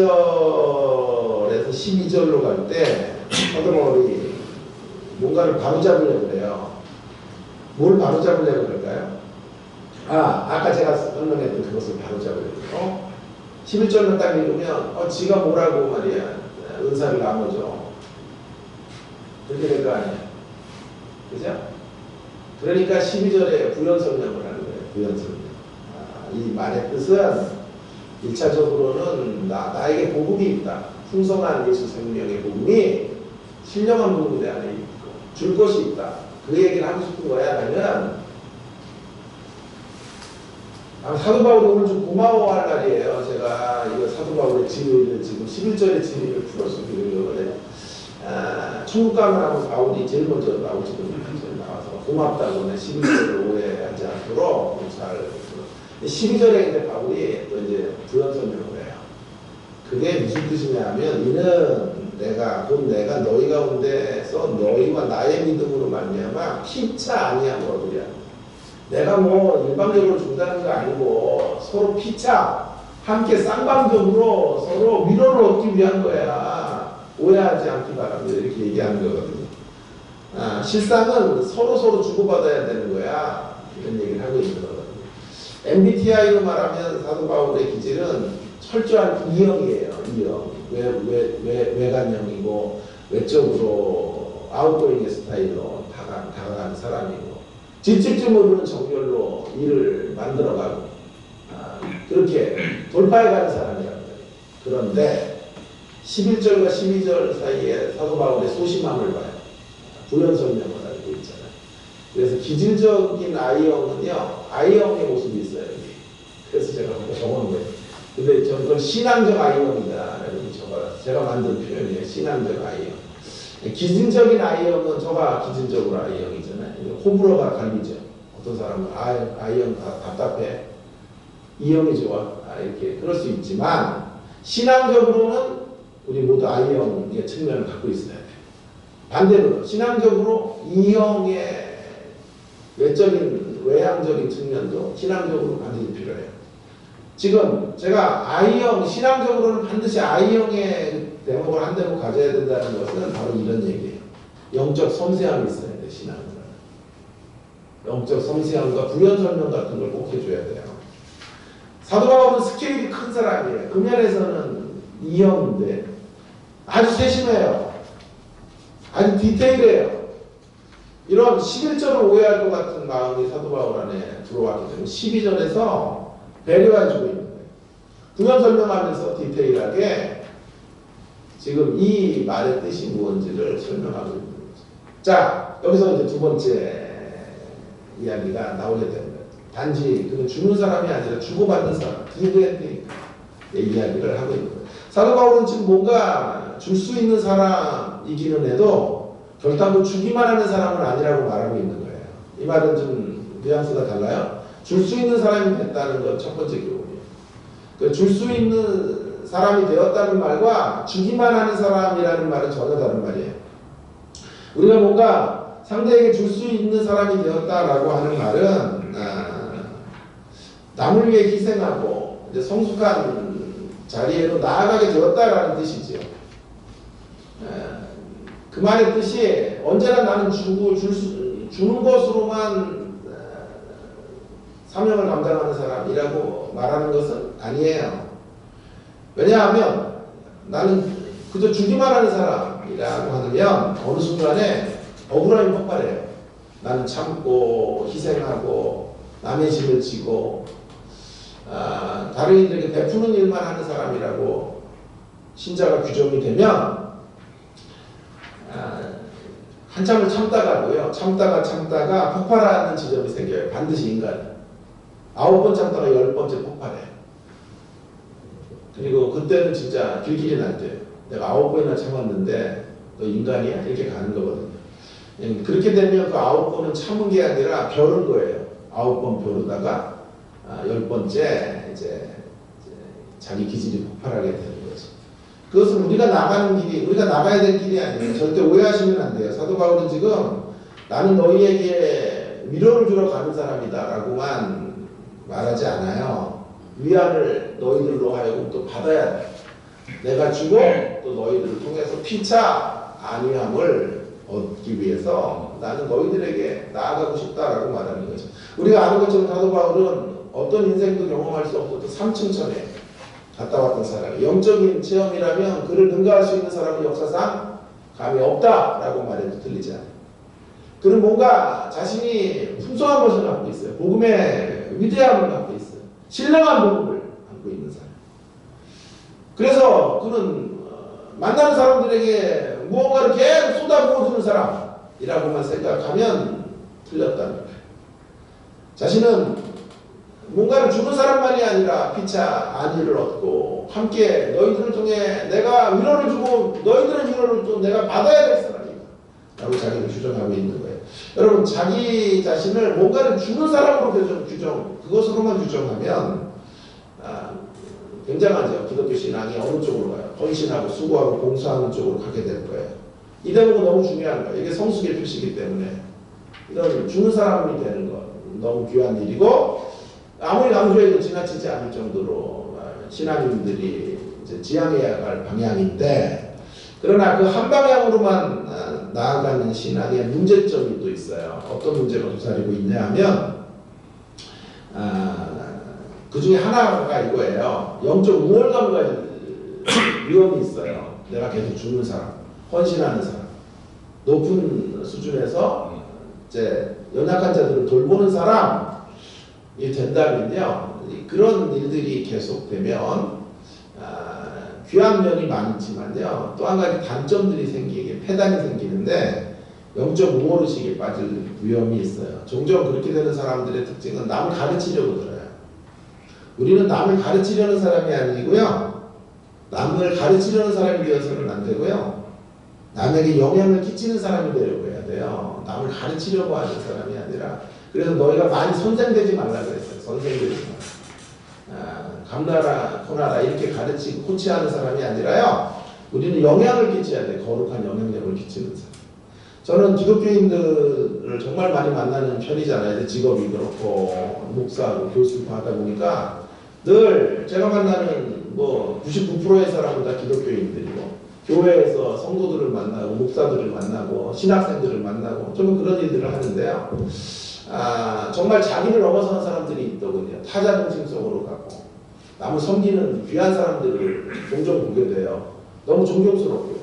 12절로 갈 때 사도 바울이 뭔가를 바로잡으려고 해요. 뭘 바로잡으려고 그럴까요? 아까 제가 설명했던 그것을 바로잡으려고 해요. 11절로 딱 읽으면 지가 뭐라고 말이야 은사를 나눠줘. 그렇게 될 거 아니야. 그죠? 그러니까 12절에 부연설명을 하는 거예요. 부연설명. 이 말의 뜻은 1차적으로는 나에게 복음이 있다. 풍성한 예수 생명의 복음이 신령한 복음이 내 안에 있고 줄 것이 있다. 그 얘기를 하고 싶은 거야. 아니면 사도 바울이 오늘 좀 고마워할 날이에요. 제가 이거 사도 바울의 진리를 지금 11절의 진리를 풀어서 드리려거든요. 천국 가면 하면 바울이 제일 먼저 나오거든요. 나와서 고맙다고 11절을 오해하지 않도록 잘 12절에 이제 바울이 또 이제 부연 설명을 해요. 그게 무슨 뜻이냐면 이는 내가 너희 가운데서 너희와 나의 믿음으로 말미암아 피차 아니함을 얻으랴. 내가 뭐 일방적으로 준다는 거 아니고 서로 피차 함께 쌍방적으로 서로 위로를 얻기 위한 거야. 오해하지 않기 바랍니다. 이렇게 얘기하는 거거든요. 실상은 서로 주고받아야 되는 거야. 이런 얘기를 하고 있는 거거든요. MBTI로 말하면 사도 바울의 기질은 철저한 이형이에요. 이형. 외관형이고 외적으로 아웃고잉의 스타일로 다가가는 사람이고 뒷집지 모르는 정열로 일을 만들어가고 그렇게 돌파해가는 사람이란 말이에요. 그런데 11절과 12절 사이에 사도 바울의 소심함을 봐요. 부연설명을 알고 있잖아요. 그래서 기질적인 I형은요, I형의 모습이 있어요. 여기. 그래서 제가 적어놓은 거예요. 근데 저는 그건 신앙적 I형이다. 이렇게 적어놨어요. 제가 만든 표현이에요. 신앙적 I형. 기질적인 I형은 저가 기질적으로 I형이잖아요. 호불호가 갈리죠. 어떤 사람은 I형 답답해. E형이 좋아. 이렇게 그럴 수 있지만 신앙적으로는 우리 모두 I형의 측면을 갖고 있어야 돼요. 반대로 신앙적으로 E형의 외향적인 측면도 신앙적으로 반드시 필요해요. 지금 제가 I형, 신앙적으로는 반드시 I형의 대목을 한 대목 가져야 된다는 것은 바로 이런 얘기예요. 영적 섬세함이 있어야 돼, 신앙은. 영적 섬세함과 부연 설명 같은 걸 꼭 해줘야 돼요. 사도 바울은 스케일이 큰 사람이에요. 그 면에서는 E형인데 아주 세심해요. 아주 디테일해요. 이런 11절을 오해할 것 같은 마음이 사도 바울 안에 들어왔기 때문에 12절에서 배려해주고 있는 거예요. 부연 설명하면서 디테일하게 지금 이 말의 뜻이 무엇인지를 설명하고 있는 거죠. 자, 여기서 이제 두 번째 이야기가 나오게 됩니다. 단지 그는 주는 사람이 아니라 주고받는 사람, 기브앤테이크 이야기를 하고 있는 거예요. 사도 바울은 지금 뭔가 줄 수 있는 사람이기는 해도 결단도 주기만 하는 사람은 아니라고 말하고 있는 거예요. 이 말은 좀 뉘앙스가 달라요. 줄 수 있는 사람이 됐다는 건 첫 번째 교훈이에요. 줄 수 있는 사람이 되었다는 말과 주기만 하는 사람이라는 말은 전혀 다른 말이에요. 우리가 뭔가 상대에게 줄 수 있는 사람이 되었다라고 하는 말은 남을 위해 희생하고 이제 성숙한 자리에로 나아가게 되었다라는 뜻이죠. 그 말의 뜻이 언제나 나는 주는 것으로만 사명을 감당하는 사람이라고 말하는 것은 아니에요. 왜냐하면 나는 그저 주기만 하는 사람이라고 하면 어느 순간에 억울함이 폭발해요. 나는 참고 희생하고 남의 짐을 지고 다른 이들에게 베푸는 일만 하는 사람이라고 신자가 규정이 되면 한참을 참다가도요. 참다가 폭발하는 지점이 생겨요. 반드시 인간. 9번 참다가 10번째 폭발해요. 그리고 그때는 진짜 길길이 날 때요. 내가 9번이나 참았는데 너 인간이야? 이렇게 가는 거거든요. 그렇게 되면 그 9번은 참은 게 아니라 벼른 거예요. 9번 벼르다가 10번째 이제 자기 기질이 폭발하게 되는 거죠. 그것은 우리가 나가야 될 길이 아니에요. 절대 오해하시면 안 돼요. 사도 바울은 지금 나는 너희에게 위로를 주러 가는 사람이다 라고만 말하지 않아요. 위안을 너희들로 하여금 또 받아야 돼. 내가 주고 또 너희들을 통해서 피차 안위함을 얻기 위해서 나는 너희들에게 나아가고 싶다라고 말하는 거죠. 우리가 아는 것처럼 사도 바울은 어떤 인생도 경험할 수 없었던 3층천에 갔다 왔던 사람이 영적인 체험이라면 그를 능가할 수 있는 사람은 역사상 감이 없다라고 말해도 틀리지 않아요. 그는 뭔가 자신이 풍성한 것을 갖고 있어요. 복음의 위대함을 갖고 있어요. 신령한 복음을 갖고 있는 사람. 그래서 그는 만나는 사람들에게 무언가를 계속 쏟아부어주는 사람이라고만 생각하면 틀렸다는 거예요. 자신은 뭔가를 주는 사람만이 아니라 피차 안위를 얻고 함께 너희들을 통해 내가 위로를 주고 너희들의 위로를 또 내가 받아야 될 사람이다 라고 자기를 규정하고 있는 거예요. 여러분 자기 자신을 뭔가를 주는 사람으로 그것으로만 규정하면 굉장하죠. 기독교 신앙이 어느 쪽으로 가요? 헌신하고 수고하고 봉사하는 쪽으로 가게 될 거예요. 이 대목은 너무 중요한 거예요. 이게 성숙의 필수이기 때문에 이런 주는 사람이 되는 거 너무 귀한 일이고 아무리 강조해도 지나치지 않을 정도로 신앙인들이 이제 지향해야 할 방향인데 그러나 그 한 방향으로만 나아가는 신앙의 문제점이 또 있어요. 어떤 문제가 도사리고 있냐 하면 그 중에 하나가 이거예요. 영적 우월감을 가진 위험이 있어요. 내가 계속 주는 사람, 헌신하는 사람, 높은 수준에서 이제 연약한 자들을 돌보는 사람이 된다면요. 그런 일들이 계속되면 귀한 면이 많지만요. 또 한 가지 단점들이 생기게 폐단이 생기는데 영적 우월의식에 빠질 위험이 있어요. 종종 그렇게 되는 사람들의 특징은 남을 가르치려고 들어요. 우리는 남을 가르치려는 사람이 아니고요. 남을 가르치려는 사람이 되어서는 안 되고요. 남에게 영향을 끼치는 사람이 되려고 해야 돼요. 남을 가르치려고 하는 사람이 아니라. 그래서 너희가 많이 선생되지 말라 그랬어요. 선생되지 말라. 감나라 코나라 이렇게 가르치고 코치하는 사람이 아니라요. 우리는 영향을 끼쳐야 돼. 거룩한 영향력을 끼치는 사람. 저는 기독교인들을 정말 많이 만나는 편이잖아요. 직업이 그렇고 목사하고 교수도 하다 보니까 늘 제가 만나는 뭐 99%의 사람은 다 기독교인들이고 교회에서 성도들을 만나고 목사들을 만나고 신학생들을 만나고 저는 그런 일들을 하는데요. 정말 자기를 넘어서는 사람들이 있더군요. 타자 중심 속으로 가고 남을 섬기는 귀한 사람들을 종종 보게 돼요. 너무 존경스럽고요.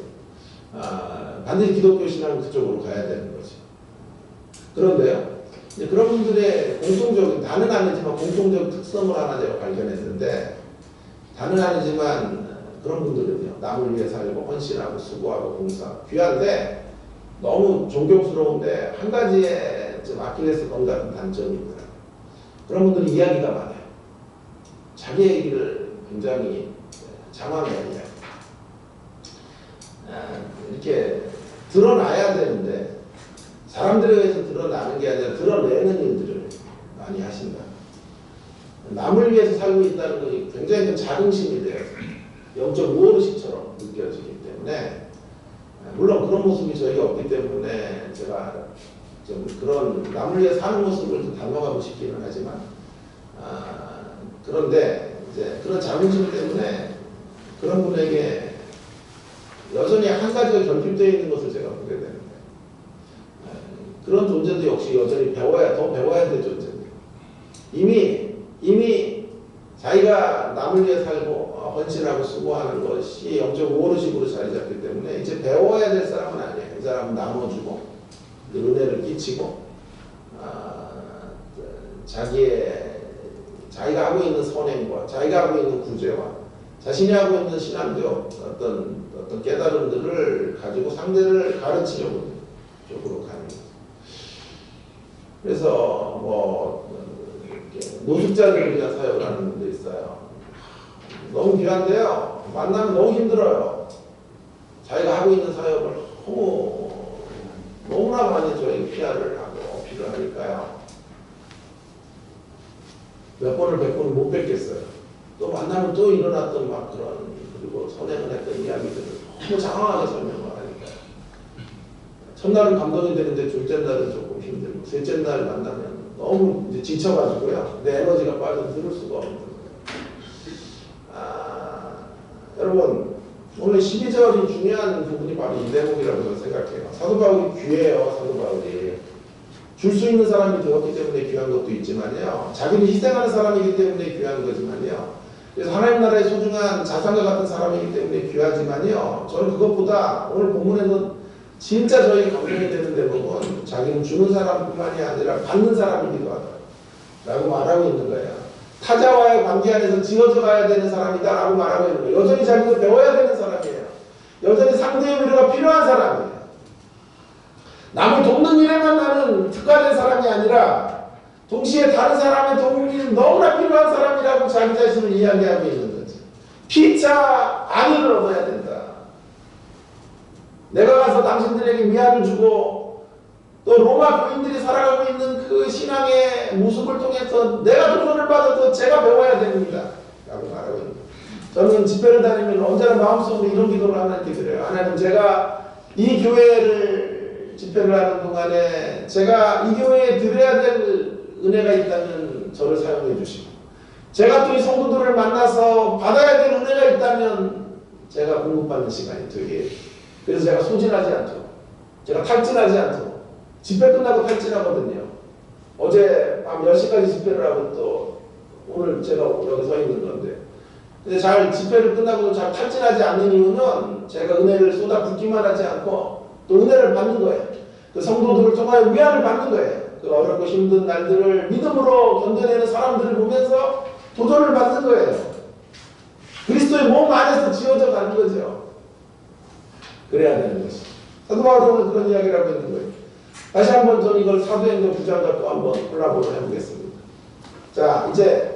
반드시 기독교 신앙은 그쪽으로 가야 되는 거죠. 그런데요. 그런 분들의 공통적인, 다는 아니지만 공통적인 특성을 하나 제가 발견했는데, 다는 아니지만 그런 분들은요. 남을 위해 살고 헌신하고 수고하고 봉사 귀한데 너무 존경스러운데 한 가지에 좀 아킬레스 건 같은 단점이 있더라고요. 그런 분들은 이야기가 많아요. 자기 얘기를 굉장히 장황해요. 이렇게 드러나야 되는데 사람들에 의해서 드러나는 게 아니라 드러내는 일들을 많이 하신다. 남을 위해서 살고 있다는 것이 굉장히 자긍심이 돼요. 영적 우월의식처럼 느껴지기 때문에 물론 그런 모습이 저희가 없기 때문에 제가 좀 그런 남을 위해 사는 모습을 좀 닮아가고 싶기는 하지만 그런데 이제 그런 자긍심 때문에 그런 분에게 여전히 한 가지가 결핍되어 있는 것을 제가 보게 되는데 그런 존재도 역시 여전히 더 배워야 될 존재입니다. 이미 자기가 남을 위해 살고 헌신하고 수고하는 것이 영적 우월의식으로 자리 잡기 때문에 이제 배워야 될 사람은 아니에요. 이 사람은 나눠주고 은혜를 끼치고 자기가 하고 있는 선행과 자기가 하고 있는 구제와 자신이 하고 있는 신앙적 어떤 깨달음들을 가지고 상대를 가르치려고 쪽으로 가는 거예요. 그래서 노숙자들을 위한 사역을 하는 분도 있어요. 너무 귀한데요. 만나면 너무 힘들어요. 자기가 하고 있는 사역을 너무나 많이 저희 피하를 하고 어필을 하니까요. 몇 번을 못 뵙겠어요. 또 만나면 또 일어났던 막 그런 그리고 선행을 했던 이야기들을 너무 장황하게 설명을 하니까 첫날은 감동이 되는데 둘째 날은 조금 힘들고 셋째 날 만나면 너무 이제 지쳐가지고요. 내 에너지가 빠져서 들을 수가 없는 거예요. 여러분 오늘 12절이 중요한 부분이 바로 이 대목이라고 저는 생각해요. 사도 바울이 귀해요. 사도 바울이 줄 수 있는 사람이 되었기 때문에 귀한 것도 있지만요. 자기를 희생하는 사람이기 때문에 귀한 거지만요. 그래서 하나님 나라의 소중한 자산과 같은 사람이기 때문에 귀하지만요. 저는 그것보다 오늘 본문에는 진짜 저희 감동이 되는 대목은 자기는 주는 사람뿐만이 아니라 받는 사람이기도 하다 라고 말하고 있는 거예요. 타자와의 관계 안에서 지어져 가야 되는 사람이다 라고 말하고 있는 거예요. 여전히 자기도 배워야 되는 사람이에요. 여전히 상대의 위로가 필요한 사람이에요. 남을 돕는 일에만 나는 특화된 사람이 아니라 동시에 다른 사람의 도움이 너무나 필요한 사람이라고 자기 자신을 이야기하고 있는 거죠. 피차 안위를 얻어야 된다. 내가 가서 당신들에게 위안을 주고 또 로마 교인들이 살아가고 있는 그 신앙의 모습을 통해서 내가 도전을 받아도 제가 배워야 됩니다. 라고 말하고 있는 거예요. 저는 집회를 다니면 언제나 마음속으로 이런 기도를 하나님께 드려요. 하나님 제가 이 교회를 집회를 하는 동안에 제가 이 교회에 드려야 될 은혜가 있다면 저를 사용해 주시고 제가 또 이 성도들을 만나서 받아야 될 은혜가 있다면 제가 공급받는 시간이 되게 그래서 제가 소진하지 않도록 제가 탈진하지 않도록 집회 끝나고 탈진하거든요. 어제 밤 10시까지 집회를 하고 또 오늘 제가 여기 서 있는 건데. 근데 잘 집회를 끝나고도 잘 탈진하지 않는 이유는 제가 은혜를 쏟아붓기만 하지 않고 또 은혜를 받는 거예요. 그 성도들을 통하여 위안을 받는 거예요. 그 어렵고 힘든 날들을 믿음으로 견뎌내는 사람들을 보면서 도전을 받는 거예요. 그리스도의 몸 안에서 지어져 가는 거죠. 그래야 되는 것이. 사도 바울은 오늘 그런 이야기를 하고 있는 거예요. 다시 한번 저는 이걸 사도행전 9장과 또 한번 콜라보를 해보겠습니다. 자, 이제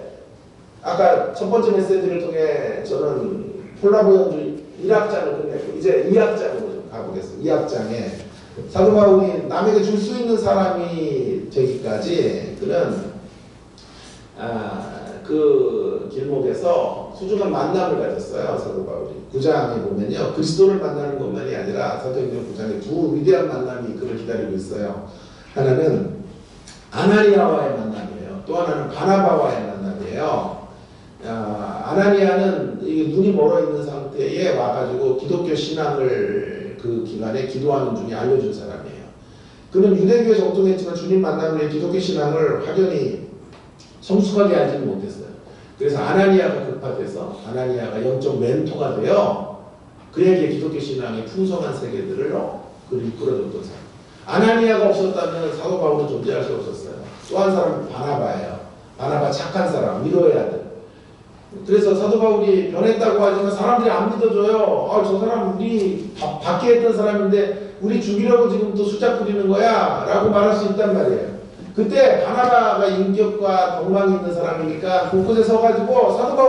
아까 첫 번째 메시지를 통해 저는 콜라보 연주 1악장을 끝냈고 이제 2악장으로 좀 가보겠습니다. 2악장에 사도 바울이 남에게 줄 수 있는 사람이 되기까지 그는 그 길목에서 소중한 만남을 가졌어요. 사도 바울이 9장에 보면요, 그리스도를 만나는 것만이 아니라 사도행전 9장에 두 위대한 만남이 그를 기다리고 있어요. 하나는 아나니아와의 만남이에요. 또 하나는 바나바와의 만남이에요. 아나니아는 눈이 멀어 있는 상태에 와가지고 기독교 신앙을 그 기간에 기도하는 중에 알려준 사람이에요. 그는 유대교에 정통했지만 주님 만남을 위해 기독교 신앙을 확연히 성숙하게 알지는 못했어요. 그래서 아나니아가 급박해서 아나니아가 영적 멘토가 되어 그에게 기독교 신앙의 풍성한 세계들을 그를 이끌어줬던 사람. 아나니아가 없었다면 사도 바울은 존재할 수 없었어요. 또 한 사람은 바나바예요. 바나바 착한 사람, 위로해야 돼. 그래서 사도 바울이 변했다고 하지만 사람들이 안 믿어줘요. 저 사람 우리 밖에 있던 사람인데 우리 죽이려고 지금 또 수작 부리는 거야 라고 말할 수 있단 말이에요. 그때 바나바가 인격과 덕망이 있는 사람이니까 곳곳에 서가지고 사도 바울